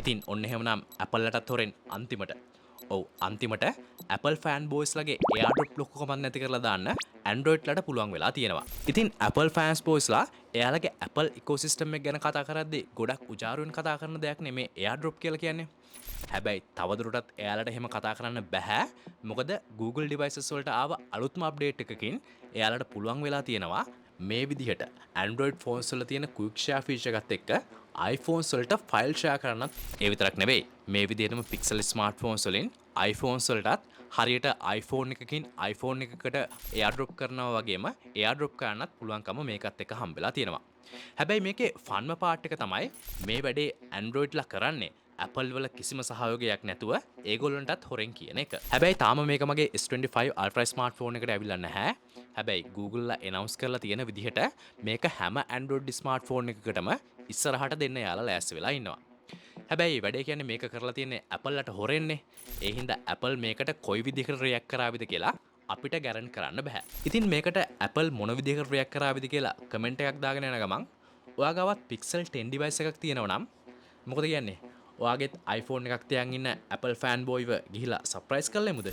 ඉතින් ඔන්න එහෙමනම් Appleලටත් හොරෙන් අන්තිමට ඔව් අන්තිමට Apple ෆෑන් බෝයිස්ලගේ එයාඩ්‍රොප් ලොකුකමක් නැති කරලා දාන්න Androidලට පුළුවන් වෙලා තියෙනවා. ඉතින් Apple ෆෑන්ස් බෝයිස්ලා එයාලගේ Apple ඉකෝසිස්ටම් එක ගැන කතා කරද්දී ගොඩක් උජාරුවෙන් කතා කරන දෙයක් නෙමේ එයාඩ්‍රොප් කියලා කියන්නේ. හැබැයි තවදුරටත් එයාලට එහෙම කතා කරන්න බැහැ. මොකද Google devices වලට ආව අලුත්ම අප්ඩේට් එකකින් එයාලට පුළුවන් වෙලා තියෙනවා මේ විදිහට Android phones වල තියෙන quick share feature එකත් එක්ක iPhones වලට file share කරන්නත් ඒ විතරක් නෙවෙයි මේ විදිහටම Pixel smartphones වලින් iPhones වලටත් හරියට iPhone එකකින් iPhone එකකට AirDrop කරනවා වගේම AirDrop කරන්නත් පුළුවන්කම මේකත් එක්ක හම්බෙලා තියෙනවා. හැබැයි මේකේ ෆන්ම පාර්ට් එක තමයි මේ වැඩේ Androidලා කරන්නේ Apple වල කිසිම සහයෝගයක් නැතුව ඒගොල්ලන්ටත් හොරෙන් කියන එක. හැබැයි තාම මේක මගේ S25 Ultra smartphone එකට ඇවිල්ලා නැහැ. හැබැයි Googleලා announce කරලා තියෙන විදිහට මේක හැම Android smartphone එකකටම ඉස්සරහට දෙන්න යාලා ලෑස්ති වෙලා ඉන්නවා. හැබැයි වැඩේ කියන්නේ මේක කරලා තියෙන්නේ Appleලට හොරෙන්නේ. ඒ හින්දා Apple මේකට කොයි විදිහකට react කරාවිද කියලා අපිට ගැරන්ට් කරන්න බෑ. ඉතින් මේකට Apple මොන විදිහකට react කරාවිද කියලා කමෙන්ට් එකක් දාගෙන යන ගමන් ඔයා ගාවත් Pixel 10 device එකක් තියෙනවා නම් මොකද කියන්නේ? ඔයාගෙත් iPhone එකක් තියන් ඉන්න Apple fanboyව ගිහිලා surprise කරලා එමුද?